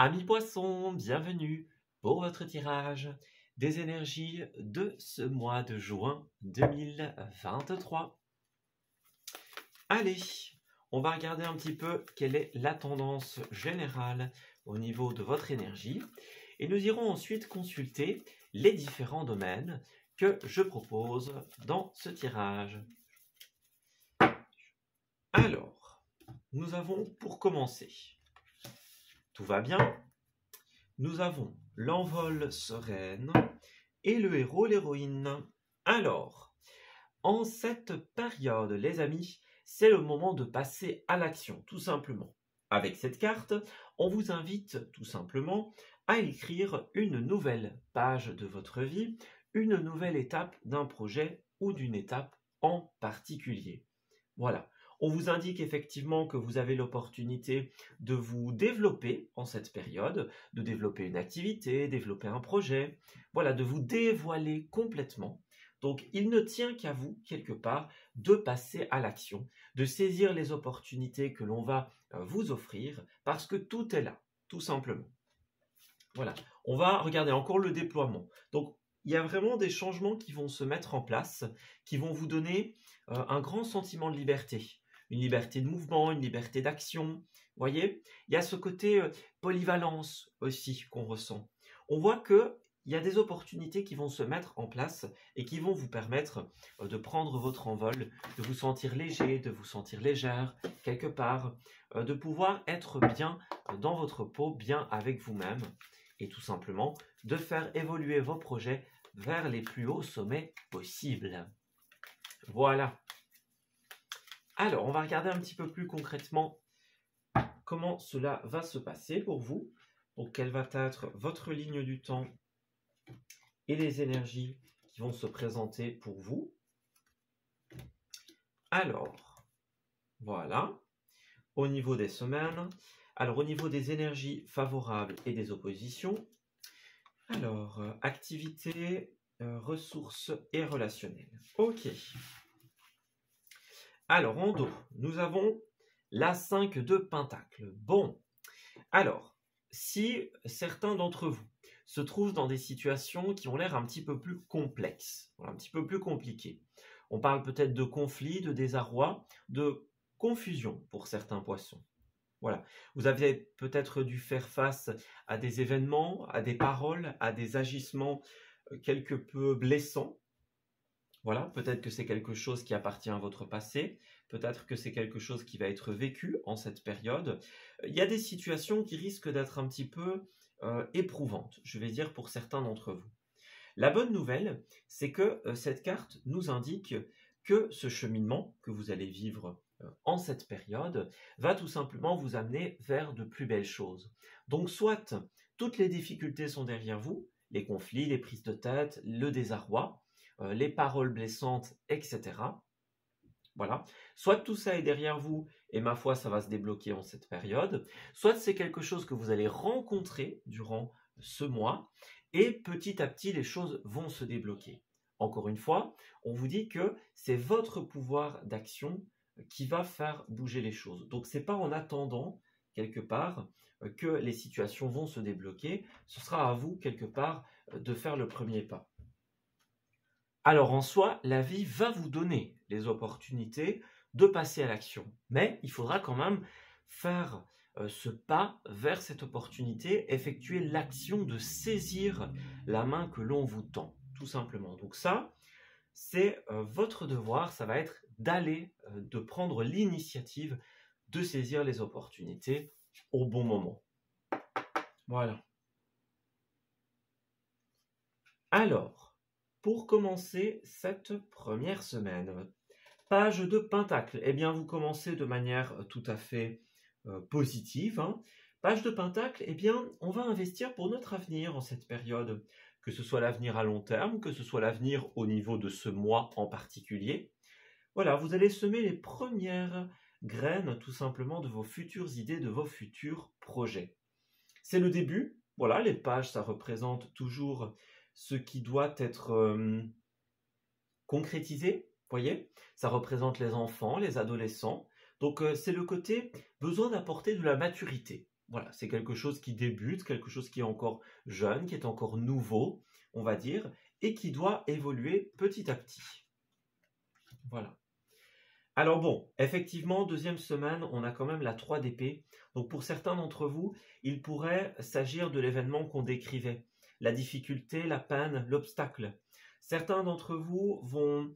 Amis poissons, bienvenue pour votre tirage des énergies de ce mois de juin 2023. Allez, on va regarder un petit peu quelle est la tendance générale au niveau de votre énergie et nous irons ensuite consulter les différents domaines que je propose dans ce tirage. Alors, nous avons pour commencer, tout va bien. Nous avons l'envol sereine et le héros, l'héroïne. Alors, en cette période, les amis, c'est le moment de passer à l'action, tout simplement. Avec cette carte, on vous invite tout simplement à écrire une nouvelle page de votre vie, une nouvelle étape d'un projet ou d'une étape en particulier. Voilà. On vous indique effectivement que vous avez l'opportunité de vous développer en cette période, de développer une activité, développer un projet, voilà, de vous dévoiler complètement. Donc, il ne tient qu'à vous, quelque part, de passer à l'action, de saisir les opportunités que l'on va vous offrir, parce que tout est là, tout simplement. Voilà, on va regarder encore le déploiement. Donc, il y a vraiment des changements qui vont se mettre en place, qui vont vous donner un grand sentiment de liberté. Une liberté de mouvement, une liberté d'action. Vous voyez, il y a ce côté polyvalence aussi qu'on ressent. On voit qu'il y a des opportunités qui vont se mettre en place et qui vont vous permettre de prendre votre envol, de vous sentir léger, de vous sentir légère quelque part, de pouvoir être bien dans votre peau, bien avec vous-même et tout simplement de faire évoluer vos projets vers les plus hauts sommets possibles. Voilà. Alors, on va regarder un petit peu plus concrètement comment cela va se passer pour vous. Donc, quelle va être votre ligne du temps et les énergies qui vont se présenter pour vous. Alors, voilà. Au niveau des semaines, alors au niveau des énergies favorables et des oppositions, alors, activité, ressources et relationnelles. Ok. Alors, en dos, nous avons la 5 de Pentacle. Bon, alors, si certains d'entre vous se trouvent dans des situations qui ont l'air un petit peu plus complexes, un petit peu plus compliquées, on parle peut-être de conflits, de désarroi, de confusion pour certains poissons. Voilà, vous avez peut-être dû faire face à des événements, à des paroles, à des agissements quelque peu blessants. Voilà, peut-être que c'est quelque chose qui appartient à votre passé, peut-être que c'est quelque chose qui va être vécu en cette période. Il y a des situations qui risquent d'être un petit peu éprouvantes, je vais dire pour certains d'entre vous. La bonne nouvelle, c'est que cette carte nous indique que ce cheminement que vous allez vivre en cette période va tout simplement vous amener vers de plus belles choses. Donc soit toutes les difficultés sont derrière vous, les conflits, les prises de tête, le désarroi, les paroles blessantes, etc. Voilà. Soit tout ça est derrière vous et ma foi, ça va se débloquer en cette période, soit c'est quelque chose que vous allez rencontrer durant ce mois et petit à petit, les choses vont se débloquer. Encore une fois, on vous dit que c'est votre pouvoir d'action qui va faire bouger les choses. Donc, ce n'est pas en attendant, quelque part, que les situations vont se débloquer. Ce sera à vous, quelque part, de faire le premier pas. Alors en soi, la vie va vous donner les opportunités de passer à l'action. Mais il faudra quand même faire ce pas vers cette opportunité, effectuer l'action de saisir la main que l'on vous tend, tout simplement. Donc ça, c'est votre devoir, ça va être d'aller, de prendre l'initiative de saisir les opportunités au bon moment. Voilà. Alors, pour commencer cette première semaine, page de Pentacle, eh bien vous commencez de manière tout à fait positive. Page de Pentacle, eh bien on va investir pour notre avenir en cette période, que ce soit l'avenir à long terme, que ce soit l'avenir au niveau de ce mois en particulier. Voilà, vous allez semer les premières graines tout simplement de vos futures idées, de vos futurs projets. C'est le début, voilà, les pages ça représente toujours ce qui doit être concrétisé, voyez, ça représente les enfants, les adolescents. Donc c'est le côté besoin d'apporter de la maturité. Voilà, c'est quelque chose qui débute, quelque chose qui est encore jeune, qui est encore nouveau, on va dire, et qui doit évoluer petit à petit. Voilà. Alors bon, effectivement, deuxième semaine, on a quand même la 3 d'épée. Donc pour certains d'entre vous, il pourrait s'agir de l'événement qu'on décrivait. La difficulté, la peine, l'obstacle. Certains d'entre vous vont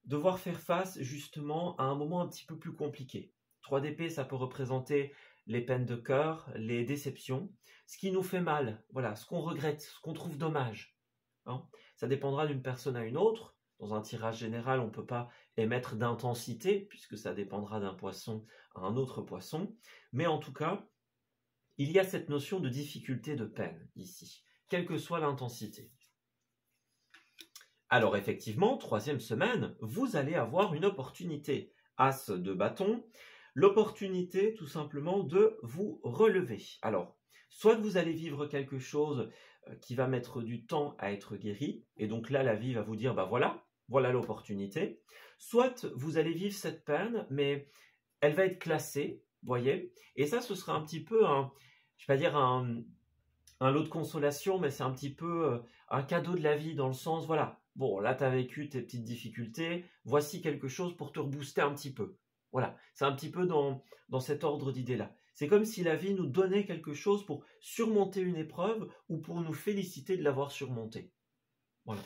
devoir faire face justement à un moment un petit peu plus compliqué. 3 d'épée, ça peut représenter les peines de cœur, les déceptions, ce qui nous fait mal, voilà, ce qu'on regrette, ce qu'on trouve dommage. Hein. Ça dépendra d'une personne à une autre. Dans un tirage général, on ne peut pas émettre d'intensité, puisque ça dépendra d'un poisson à un autre poisson. Mais en tout cas, il y a cette notion de difficulté, de peine ici, quelle que soit l'intensité. Alors effectivement, troisième semaine, vous allez avoir une opportunité. As de bâton, l'opportunité tout simplement de vous relever. Alors, soit vous allez vivre quelque chose qui va mettre du temps à être guéri, et donc là la vie va vous dire, bah voilà l'opportunité. Soit vous allez vivre cette peine, mais elle va être classée, voyez, et ça ce sera un petit peu je vais pas dire un lot de consolation, mais c'est un petit peu un cadeau de la vie dans le sens, voilà, bon, là, tu as vécu tes petites difficultés, voici quelque chose pour te rebooster un petit peu. Voilà, c'est un petit peu dans cet ordre d'idées-là. C'est comme si la vie nous donnait quelque chose pour surmonter une épreuve ou pour nous féliciter de l'avoir surmontée. Voilà.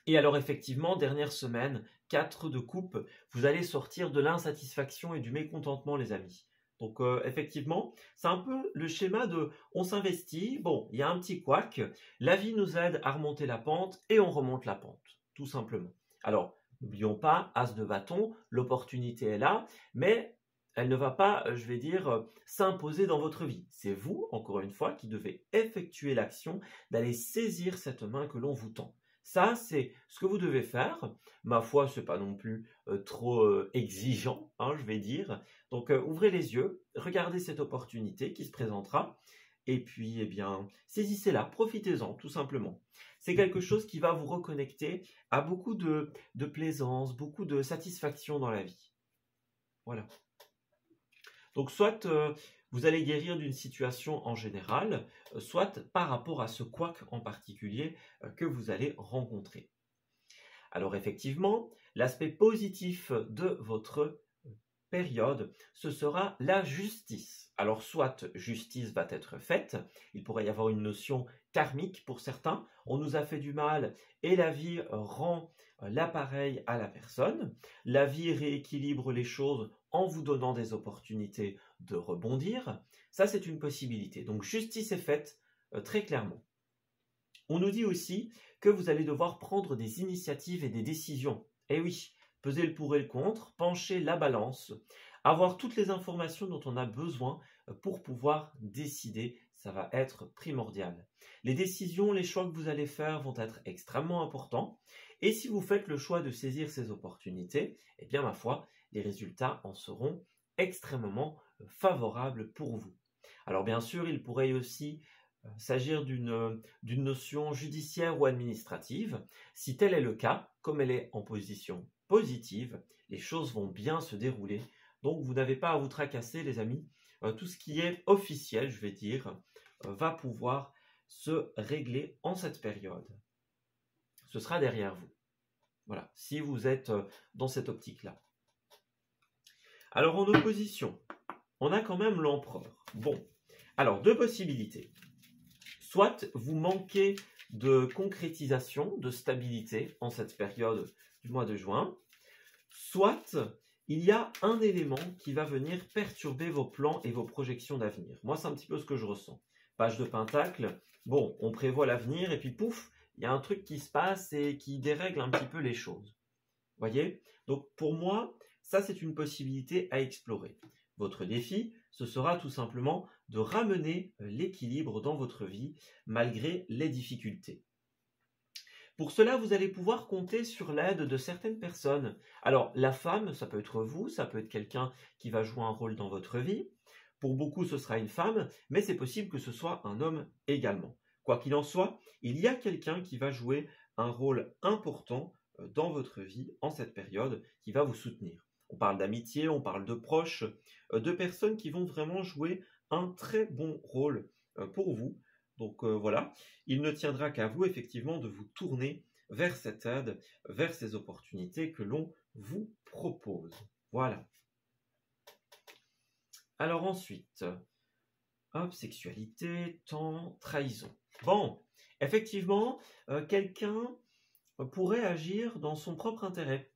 Et alors effectivement, dernière semaine, 4 de coupe, vous allez sortir de l'insatisfaction et du mécontentement, les amis. Donc effectivement, c'est un peu le schéma de on s'investit, bon, il y a un petit couac, la vie nous aide à remonter la pente et on remonte la pente, tout simplement. Alors, n'oublions pas, as de bâton, l'opportunité est là, mais elle ne va pas, je vais dire, s'imposer dans votre vie. C'est vous, encore une fois, qui devez effectuer l'action d'aller saisir cette main que l'on vous tend. Ça, c'est ce que vous devez faire. Ma foi, ce n'est pas non plus trop exigeant, hein, je vais dire. Donc, ouvrez les yeux, regardez cette opportunité qui se présentera, et puis, eh bien, saisissez-la, profitez-en, tout simplement. C'est quelque chose qui va vous reconnecter à beaucoup de plaisance, beaucoup de satisfaction dans la vie. Voilà. Donc, soit vous allez guérir d'une situation en général, soit par rapport à ce couac en particulier que vous allez rencontrer. Alors effectivement, l'aspect positif de votre période, ce sera la justice. Alors soit justice va être faite, il pourrait y avoir une notion karmique pour certains, on nous a fait du mal et la vie rend l'appareil à la personne, la vie rééquilibre les choses en vous donnant des opportunités de rebondir, ça c'est une possibilité. Donc justice est faite très clairement. On nous dit aussi que vous allez devoir prendre des initiatives et des décisions. Eh oui, peser le pour et le contre, pencher la balance, avoir toutes les informations dont on a besoin pour pouvoir décider, ça va être primordial. Les décisions, les choix que vous allez faire vont être extrêmement importants. Et si vous faites le choix de saisir ces opportunités, eh bien ma foi, les résultats en seront extrêmement favorables pour vous. Alors bien sûr, il pourrait aussi s'agir d'une notion judiciaire ou administrative. Si tel est le cas, comme elle est en position positive, les choses vont bien se dérouler. Donc vous n'avez pas à vous tracasser, les amis. Tout ce qui est officiel, je vais dire, va pouvoir se régler en cette période. Ce sera derrière vous. Voilà, si vous êtes dans cette optique-là. Alors en opposition, on a quand même l'empereur. Bon, alors deux possibilités. Soit vous manquez de concrétisation, de stabilité en cette période du mois de juin, soit il y a un élément qui va venir perturber vos plans et vos projections d'avenir. Moi, c'est un petit peu ce que je ressens. Page de Pentacle, bon, on prévoit l'avenir et puis pouf, il y a un truc qui se passe et qui dérègle un petit peu les choses. Voyez? Donc pour moi, ça c'est une possibilité à explorer. Votre défi, ce sera tout simplement de ramener l'équilibre dans votre vie malgré les difficultés. Pour cela, vous allez pouvoir compter sur l'aide de certaines personnes. Alors, la femme, ça peut être vous, ça peut être quelqu'un qui va jouer un rôle dans votre vie. Pour beaucoup, ce sera une femme, mais c'est possible que ce soit un homme également. Quoi qu'il en soit, il y a quelqu'un qui va jouer un rôle important dans votre vie en cette période, qui va vous soutenir. On parle d'amitié, on parle de proches, de personnes qui vont vraiment jouer un très bon rôle pour vous. Donc voilà, il ne tiendra qu'à vous effectivement de vous tourner vers cette aide, vers ces opportunités que l'on vous propose. Voilà. Alors ensuite, hop, sexualité, temps, trahison. Bon, effectivement, quelqu'un pourrait agir dans son propre intérêt.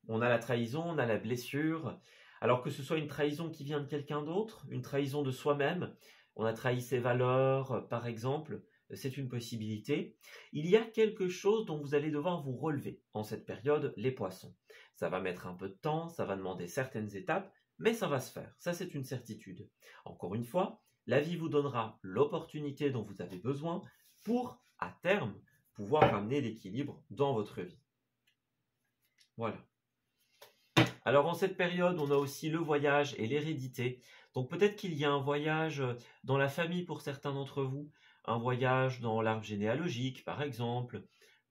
On a la trahison, on a la blessure. Alors que ce soit une trahison qui vient de quelqu'un d'autre, une trahison de soi-même, on a trahi ses valeurs, par exemple, c'est une possibilité. Il y a quelque chose dont vous allez devoir vous relever en cette période, les poissons. Ça va mettre un peu de temps, ça va demander certaines étapes, mais ça va se faire. Ça, c'est une certitude. Encore une fois, la vie vous donnera l'opportunité dont vous avez besoin pour, à terme, pouvoir ramener l'équilibre dans votre vie. Voilà. Alors en cette période, on a aussi le voyage et l'hérédité. Donc peut-être qu'il y a un voyage dans la famille pour certains d'entre vous, un voyage dans l'arbre généalogique par exemple,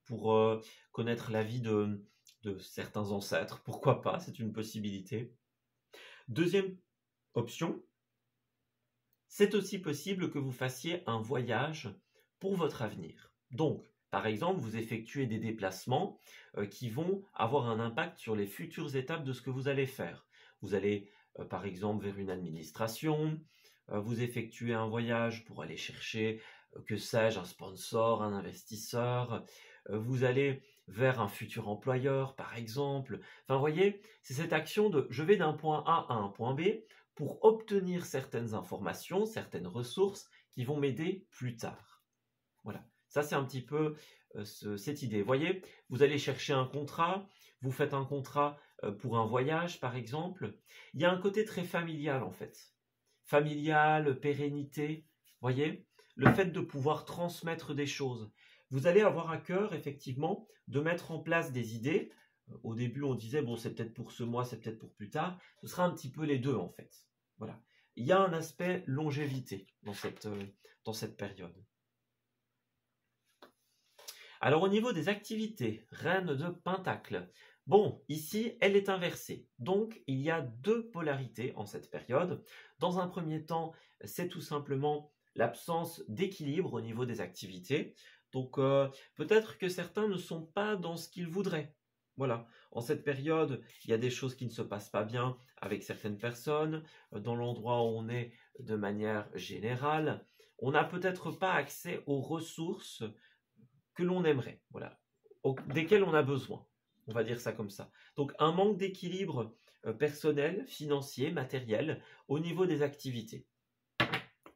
pour connaître la vie de certains ancêtres. Pourquoi pas, c'est une possibilité. Deuxième option, c'est aussi possible que vous fassiez un voyage pour votre avenir. Donc, par exemple, vous effectuez des déplacements qui vont avoir un impact sur les futures étapes de ce que vous allez faire. Vous allez, par exemple, vers une administration, vous effectuez un voyage pour aller chercher, que sais-je, un sponsor, un investisseur, vous allez vers un futur employeur, par exemple. Enfin, vous voyez, c'est cette action de je vais d'un point A à un point B pour obtenir certaines informations, certaines ressources qui vont m'aider plus tard. Voilà. Ça, c'est un petit peu cette idée. Vous voyez, vous allez chercher un contrat, vous faites un contrat pour un voyage, par exemple. Il y a un côté très familial, en fait. Familial, pérennité, vous voyez, le fait de pouvoir transmettre des choses. Vous allez avoir à cœur, effectivement, de mettre en place des idées. Au début, on disait, bon, c'est peut-être pour ce mois, c'est peut-être pour plus tard. Ce sera un petit peu les deux, en fait. Voilà. Il y a un aspect longévité dans cette période. Alors au niveau des activités, reine de Pentacle. Bon, ici, elle est inversée. Donc, il y a deux polarités en cette période. Dans un premier temps, c'est tout simplement l'absence d'équilibre au niveau des activités. Donc, peut-être que certains ne sont pas dans ce qu'ils voudraient. Voilà, en cette période, il y a des choses qui ne se passent pas bien avec certaines personnes, dans l'endroit où on est de manière générale. On n'a peut-être pas accès aux ressources que l'on aimerait, voilà, desquelles on a besoin, on va dire ça comme ça. Donc un manque d'équilibre personnel, financier, matériel, au niveau des activités.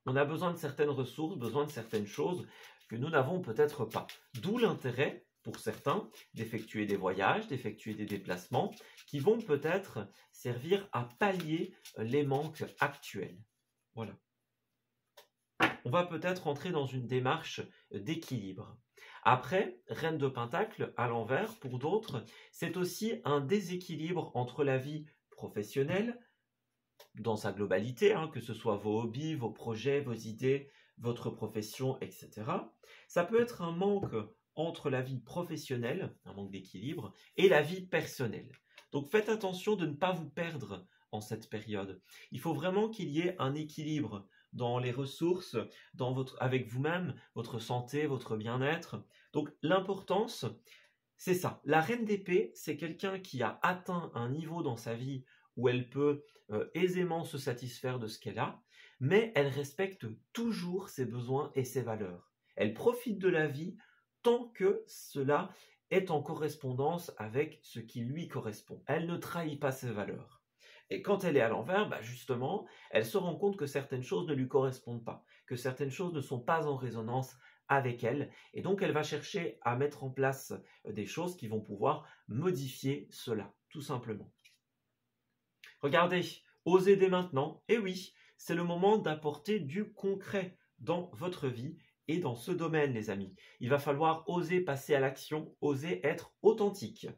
On a besoin de certaines ressources, besoin de certaines choses que nous n'avons peut-être pas. D'où l'intérêt, pour certains, d'effectuer des voyages, d'effectuer des déplacements, qui vont peut-être servir à pallier les manques actuels. Voilà. On va peut-être entrer dans une démarche d'équilibre. Après, reine de Pentacle, à l'envers, pour d'autres, c'est aussi un déséquilibre entre la vie professionnelle, dans sa globalité, que ce soit vos hobbies, vos projets, vos idées, votre profession, etc. Ça peut être un manque entre la vie professionnelle, un manque d'équilibre, et la vie personnelle. Donc faites attention de ne pas vous perdre en cette période. Il faut vraiment qu'il y ait un équilibre dans les ressources, avec vous-même, votre santé, votre bien-être. Donc l'importance, c'est ça. La reine d'épée, c'est quelqu'un qui a atteint un niveau dans sa vie où elle peut aisément se satisfaire de ce qu'elle a, mais elle respecte toujours ses besoins et ses valeurs. Elle profite de la vie tant que cela est en correspondance avec ce qui lui correspond. Elle ne trahit pas ses valeurs. Et quand elle est à l'envers, justement, elle se rend compte que certaines choses ne lui correspondent pas, que certaines choses ne sont pas en résonance avec elle, et donc elle va chercher à mettre en place des choses qui vont pouvoir modifier cela, tout simplement. Regardez, osez dès maintenant, et oui, c'est le moment d'apporter du concret dans votre vie et dans ce domaine, les amis. Il va falloir oser passer à l'action, oser être authentique.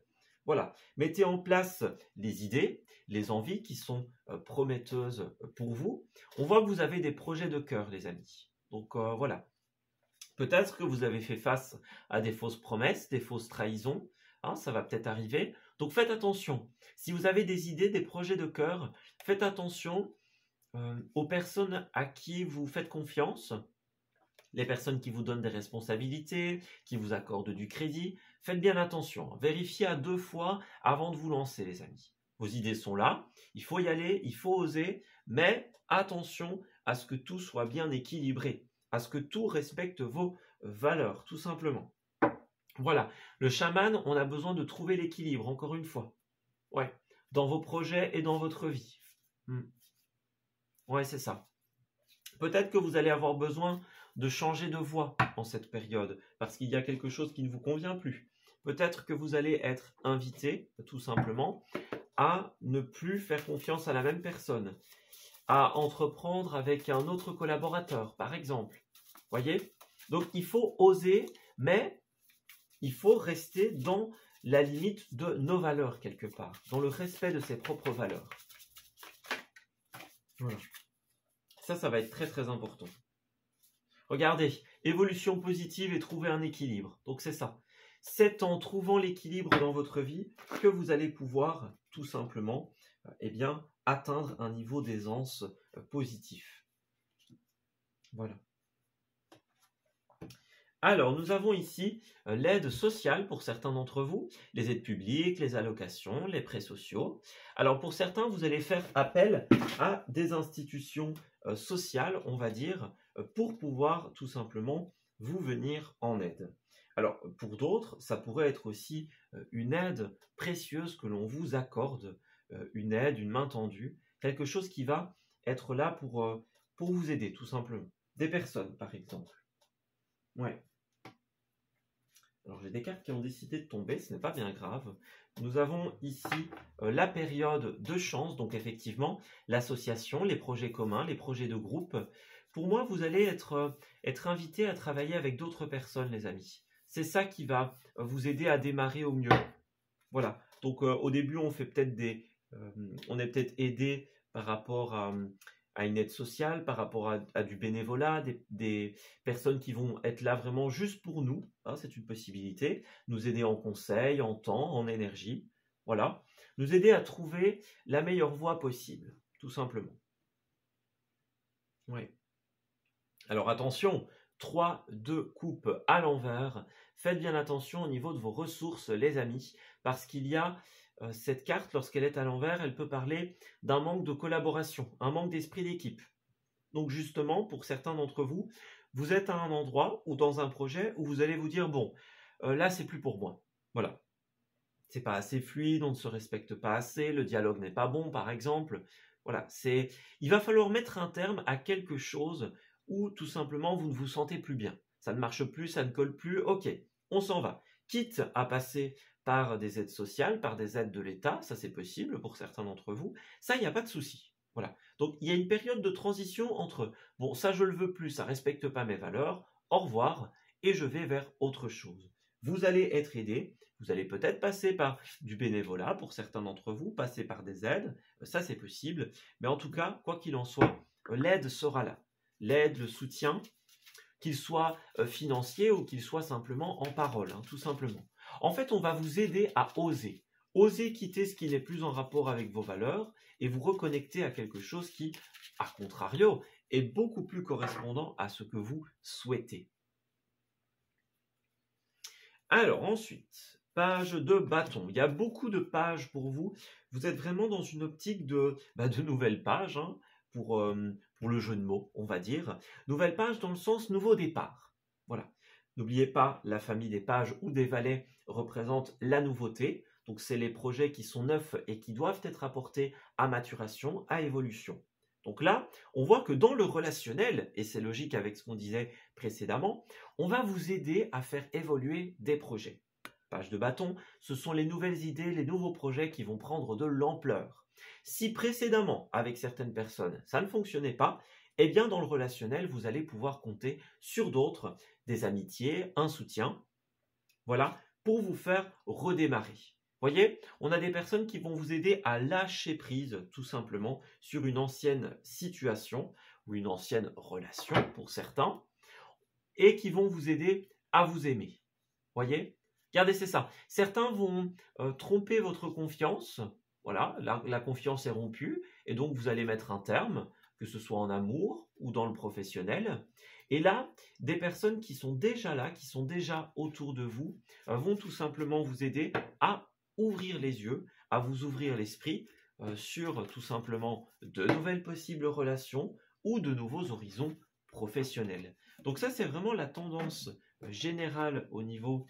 Voilà, mettez en place les idées, les envies qui sont prometteuses pour vous. On voit que vous avez des projets de cœur, les amis. Donc voilà. Peut-être que vous avez fait face à des fausses promesses, des fausses trahisons. Ça va peut-être arriver. Donc faites attention. Si vous avez des idées, des projets de cœur, faites attention aux personnes à qui vous faites confiance, les personnes qui vous donnent des responsabilités, qui vous accordent du crédit. Faites bien attention. Vérifiez à 2 fois avant de vous lancer, les amis. Vos idées sont là, il faut y aller, il faut oser, mais attention à ce que tout soit bien équilibré, à ce que tout respecte vos valeurs, tout simplement. Voilà, le chaman, on a besoin de trouver l'équilibre, encore une fois. Ouais, dans vos projets et dans votre vie. Ouais, c'est ça. Peut-être que vous allez avoir besoin de changer de voie en cette période, parce qu'il y a quelque chose qui ne vous convient plus. Peut-être que vous allez être invité, tout simplement, à ne plus faire confiance à la même personne, à entreprendre avec un autre collaborateur, par exemple. Voyez? Donc, il faut oser, mais il faut rester dans la limite de nos valeurs, quelque part, dans le respect de ses propres valeurs. Voilà. Ça va être très très important. Regardez, évolution positive et trouver un équilibre. Donc c'est ça. C'est en trouvant l'équilibre dans votre vie que vous allez pouvoir tout simplement atteindre un niveau d'aisance positif. Voilà. Alors, nous avons ici l'aide sociale pour certains d'entre vous, les aides publiques, les allocations, les prêts sociaux. Alors, pour certains, vous allez faire appel à des institutions sociales, on va dire, pour pouvoir tout simplement vous venir en aide. Alors, pour d'autres, ça pourrait être aussi une aide précieuse que l'on vous accorde, une aide, une main tendue, quelque chose qui va être là pour vous aider, tout simplement. Des personnes, par exemple. Ouais. Alors, j'ai des cartes qui ont décidé de tomber, ce n'est pas bien grave. Nous avons ici la période de chance, donc effectivement, l'association, les projets communs, les projets de groupe. Pour moi, vous allez être invité à travailler avec d'autres personnes, les amis. C'est ça qui va vous aider à démarrer au mieux. Voilà. Donc, au début, on est peut-être aidé par rapport à une aide sociale, par rapport à du bénévolat, des personnes qui vont être là vraiment juste pour nous, hein, c'est une possibilité, nous aider en conseil, en temps, en énergie, voilà, nous aider à trouver la meilleure voie possible, tout simplement. Oui. Alors attention, 3 de coupe à l'envers, faites bien attention au niveau de vos ressources, les amis, parce qu'il y a cette carte, lorsqu'elle est à l'envers, elle peut parler d'un manque de collaboration, un manque d'esprit d'équipe. Donc justement, pour certains d'entre vous, vous êtes à un endroit ou dans un projet où vous allez vous dire, bon, là, c'est plus pour moi. Voilà. C'est pas assez fluide, on ne se respecte pas assez, le dialogue n'est pas bon, par exemple. Voilà, il va falloir mettre un terme à quelque chose où tout simplement vous ne vous sentez plus bien. Ça ne marche plus, ça ne colle plus, ok, on s'en va. Quitte à passer par des aides sociales, par des aides de l'État, ça c'est possible pour certains d'entre vous, ça il n'y a pas de souci. Voilà. Donc il y a une période de transition entre bon ça je le veux plus, ça respecte pas mes valeurs, au revoir, et je vais vers autre chose. Vous allez être aidé, vous allez peut-être passer par du bénévolat pour certains d'entre vous, passer par des aides, ça c'est possible, mais en tout cas, quoi qu'il en soit, l'aide sera là. L'aide, le soutien, qu'il soit financier ou qu'il soit simplement en parole, hein, tout simplement. En fait, on va vous aider à oser. Oser quitter ce qui n'est plus en rapport avec vos valeurs et vous reconnecter à quelque chose qui, à contrario, est beaucoup plus correspondant à ce que vous souhaitez. Alors ensuite, page de bâton. Il y a beaucoup de pages pour vous. Vous êtes vraiment dans une optique de nouvelles pages, hein, pour le jeu de mots, on va dire. Nouvelle page dans le sens nouveau départ. Voilà. N'oubliez pas, la famille des pages ou des valets représente la nouveauté. Donc, c'est les projets qui sont neufs et qui doivent être apportés à maturation, à évolution. Donc là, on voit que dans le relationnel, et c'est logique avec ce qu'on disait précédemment, on va vous aider à faire évoluer des projets. Page de bâton, ce sont les nouvelles idées, les nouveaux projets qui vont prendre de l'ampleur. Si précédemment, avec certaines personnes, ça ne fonctionnait pas, eh bien dans le relationnel, vous allez pouvoir compter sur d'autres, des amitiés, un soutien, voilà, pour vous faire redémarrer. Voyez, on a des personnes qui vont vous aider à lâcher prise, tout simplement, sur une ancienne situation ou une ancienne relation pour certains, et qui vont vous aider à vous aimer. Voyez, Regardez, c'est ça. Certains vont tromper votre confiance. Voilà, la confiance est rompue et donc vous allez mettre un terme, que ce soit en amour ou dans le professionnel. Et là, des personnes qui sont déjà là, qui sont déjà autour de vous, vont tout simplement vous aider à ouvrir les yeux, à vous ouvrir l'esprit sur tout simplement de nouvelles possibles relations ou de nouveaux horizons professionnels. Donc ça, c'est vraiment la tendance générale au niveau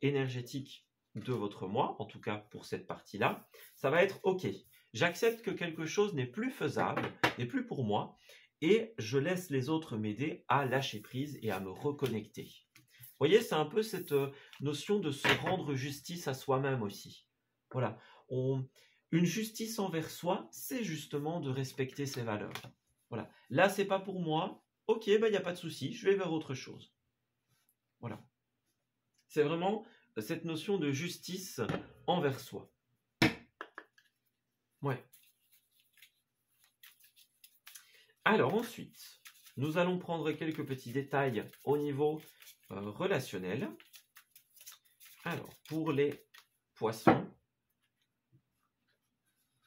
énergétique de votre mois, en tout cas pour cette partie-là. Ça va être OK. J'accepte que quelque chose n'est plus faisable, n'est plus pour moi, et je laisse les autres m'aider à lâcher prise et à me reconnecter. Vous voyez, c'est un peu cette notion de se rendre justice à soi-même aussi. Voilà. Une justice envers soi, c'est justement de respecter ses valeurs. Voilà. Là, c'est pas pour moi. OK, il n'y a pas de souci, je vais vers autre chose. Voilà. C'est vraiment cette notion de justice envers soi. Ouais. Alors ensuite, nous allons prendre quelques petits détails au niveau relationnel. Alors, pour les poissons,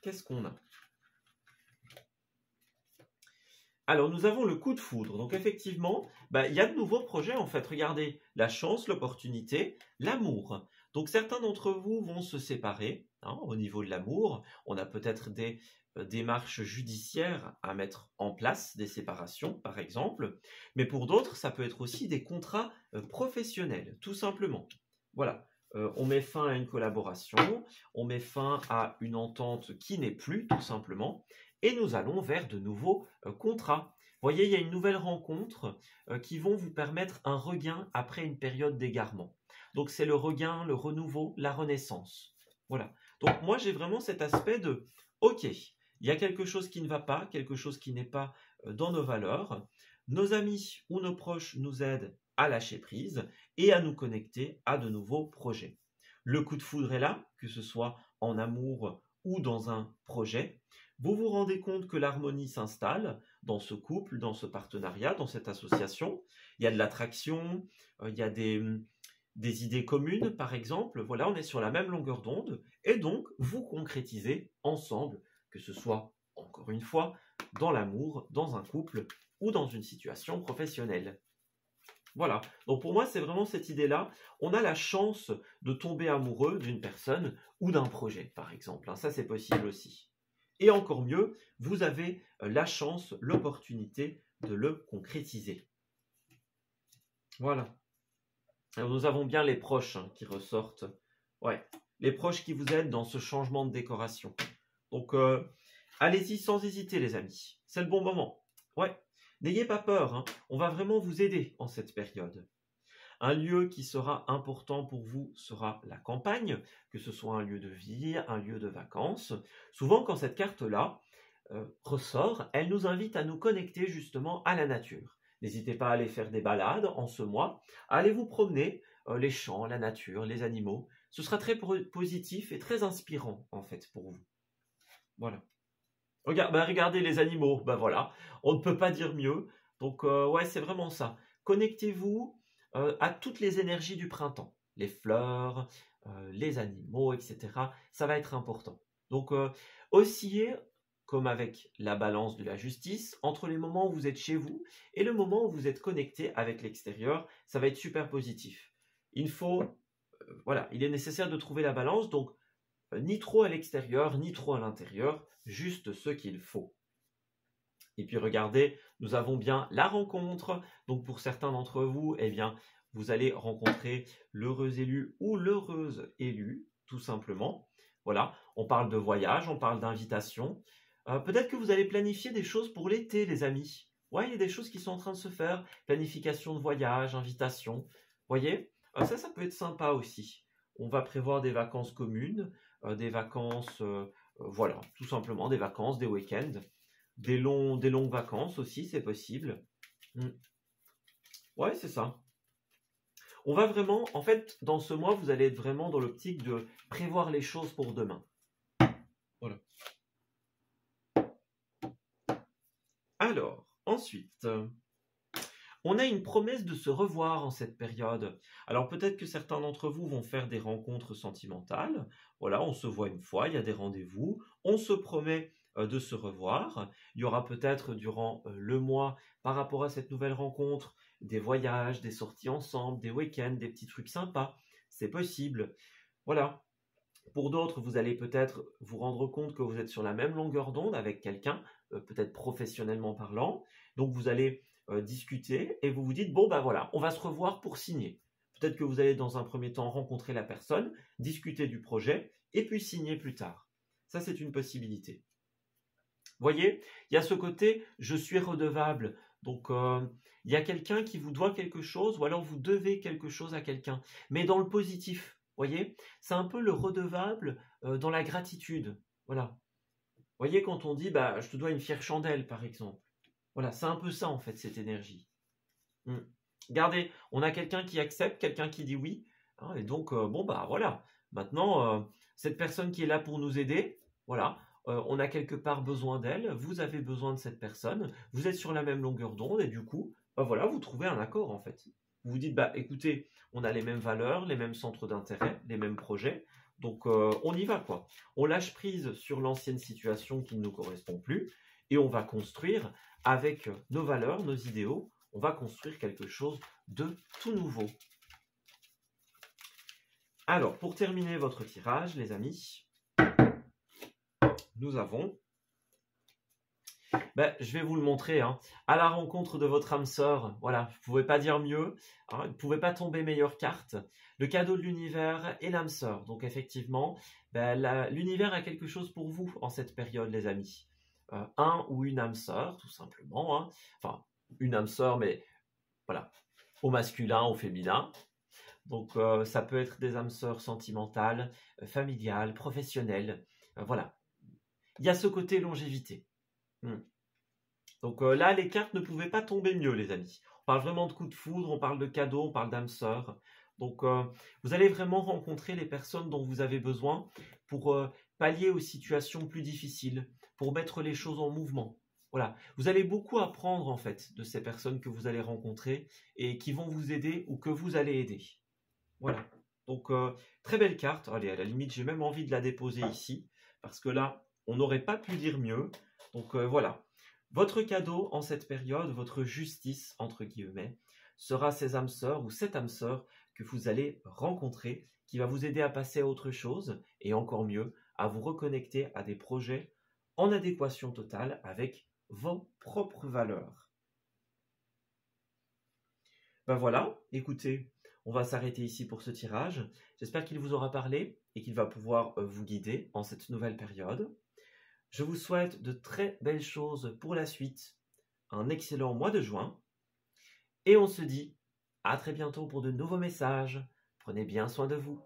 qu'est-ce qu'on a? Alors, nous avons le coup de foudre. Donc, effectivement, il y a de nouveaux projets, en fait. Regardez, la chance, l'opportunité, l'amour. Donc, certains d'entre vous vont se séparer au niveau de l'amour. On a peut-être des démarches judiciaires à mettre en place, des séparations, par exemple. Mais pour d'autres, ça peut être aussi des contrats professionnels, tout simplement. Voilà. On met fin à une collaboration, on met fin à une entente qui n'est plus, tout simplement, et nous allons vers de nouveaux contrats. Vous voyez, il y a une nouvelle rencontre qui vont vous permettre un regain après une période d'égarement. Donc c'est le regain, le renouveau, la renaissance. Voilà. Donc moi j'ai vraiment cet aspect de OK, il y a quelque chose qui ne va pas, quelque chose qui n'est pas dans nos valeurs. Nos amis ou nos proches nous aident à lâcher prise et à nous connecter à de nouveaux projets. Le coup de foudre est là, que ce soit en amour ou dans un projet. Vous vous rendez compte que l'harmonie s'installe dans ce couple, dans ce partenariat, dans cette association. Il y a de l'attraction, il y a des idées communes, par exemple. Voilà, on est sur la même longueur d'onde. Et donc, vous concrétisez ensemble, que ce soit, encore une fois, dans l'amour, dans un couple ou dans une situation professionnelle. Voilà, donc pour moi c'est vraiment cette idée-là, on a la chance de tomber amoureux d'une personne ou d'un projet par exemple, ça c'est possible aussi. Et encore mieux, vous avez la chance, l'opportunité de le concrétiser. Voilà. Alors, nous avons bien les proches qui ressortent, ouais, les proches qui vous aident dans ce changement de décoration. Donc allez-y sans hésiter les amis, c'est le bon moment, ouais. N'ayez pas peur, on va vraiment vous aider en cette période. Un lieu qui sera important pour vous sera la campagne, que ce soit un lieu de vie, un lieu de vacances. Souvent, quand cette carte-là ressort, elle nous invite à nous connecter justement à la nature. N'hésitez pas à aller faire des balades en ce mois, à aller vous promener, les champs, la nature, les animaux. Ce sera très positif et très inspirant en fait pour vous. Voilà. Regardez les animaux, voilà, on ne peut pas dire mieux. Donc ouais, c'est vraiment ça. Connectez-vous à toutes les énergies du printemps, les fleurs, les animaux, etc. Ça va être important. Donc oscillez, comme avec la balance de la justice, entre les moments où vous êtes chez vous et le moment où vous êtes connecté avec l'extérieur. Ça va être super positif. Il est nécessaire de trouver la balance, donc ni trop à l'extérieur, ni trop à l'intérieur, juste ce qu'il faut. Et puis regardez, nous avons bien la rencontre. Donc pour certains d'entre vous, eh bien, vous allez rencontrer l'heureux élu ou l'heureuse élue, tout simplement. Voilà, on parle de voyage, on parle d'invitation. Peut-être que vous allez planifier des choses pour l'été, les amis. Ouais, il y a des choses qui sont en train de se faire. Planification de voyage, invitation. Voyez, ça peut être sympa aussi. On va prévoir des vacances communes, des vacances, voilà, tout simplement, des vacances, des week-ends. Des longues vacances aussi, c'est possible. Ouais, c'est ça. On va vraiment, en fait, dans ce mois, vous allez être vraiment dans l'optique de prévoir les choses pour demain. Voilà. Alors, ensuite, On a une promesse de se revoir en cette période. Alors peut-être que certains d'entre vous vont faire des rencontres sentimentales. Voilà, on se voit une fois, il y a des rendez-vous, on se promet de se revoir. Il y aura peut-être durant le mois, par rapport à cette nouvelle rencontre, des voyages, des sorties ensemble, des week-ends, des petits trucs sympas. C'est possible. Voilà. Pour d'autres, vous allez peut-être vous rendre compte que vous êtes sur la même longueur d'onde avec quelqu'un, peut-être professionnellement parlant. Donc vous allez discuter et vous vous dites, bon ben voilà, on va se revoir pour signer. Peut-être que vous allez dans un premier temps rencontrer la personne, discuter du projet et puis signer plus tard. Ça, c'est une possibilité. Vous voyez, il y a ce côté, je suis redevable. Donc, il y a quelqu'un qui vous doit quelque chose ou alors vous devez quelque chose à quelqu'un, mais dans le positif. Vous voyez, c'est un peu le redevable dans la gratitude. Voilà. Vous voyez, quand on dit, bah, je te dois une fière chandelle, par exemple. Voilà, c'est un peu ça, en fait, cette énergie. Regardez, on a quelqu'un qui accepte, quelqu'un qui dit oui. Hein, et donc, bon, bah voilà. Maintenant, cette personne qui est là pour nous aider, voilà, on a quelque part besoin d'elle, vous avez besoin de cette personne, vous êtes sur la même longueur d'onde, et du coup, bah voilà, vous trouvez un accord, en fait. Vous vous dites, bah écoutez, on a les mêmes valeurs, les mêmes centres d'intérêt, les mêmes projets, donc on y va, quoi. On lâche prise sur l'ancienne situation qui ne nous correspond plus, et on va construire avec nos valeurs, nos idéaux, on va construire quelque chose de tout nouveau. Alors, pour terminer votre tirage, les amis, nous avons, je vais vous le montrer, hein, à la rencontre de votre âme sœur. Voilà, vous ne pouvez pas dire mieux, hein, vous ne pouvez pas tomber meilleure carte. Le cadeau de l'univers et l'âme sœur. Donc effectivement, l'univers a quelque chose pour vous en cette période, les amis. Un ou une âme sœur, tout simplement. Hein. Enfin, une âme sœur, mais voilà, au masculin, au féminin. Donc ça peut être des âmes sœurs sentimentales, familiales, professionnelles. Voilà. Il y a ce côté longévité. Donc là, les cartes ne pouvaient pas tomber mieux, les amis. On parle vraiment de coup de foudre, on parle de cadeaux, on parle d'âme sœur. Donc vous allez vraiment rencontrer les personnes dont vous avez besoin pour pallier aux situations plus difficiles, pour mettre les choses en mouvement. Voilà, vous allez beaucoup apprendre en fait de ces personnes que vous allez rencontrer et qui vont vous aider ou que vous allez aider. Voilà, donc très belle carte. Allez, à la limite, j'ai même envie de la déposer ici parce que là, on n'aurait pas pu dire mieux. Donc voilà, votre cadeau en cette période, votre justice, entre guillemets, sera ces âmes sœurs ou cette âme sœur que vous allez rencontrer qui va vous aider à passer à autre chose et encore mieux, à vous reconnecter à des projets en adéquation totale avec vos propres valeurs. Ben voilà, écoutez, on va s'arrêter ici pour ce tirage. J'espère qu'il vous aura parlé et qu'il va pouvoir vous guider en cette nouvelle période. Je vous souhaite de très belles choses pour la suite, un excellent mois de juin, et on se dit à très bientôt pour de nouveaux messages. Prenez bien soin de vous.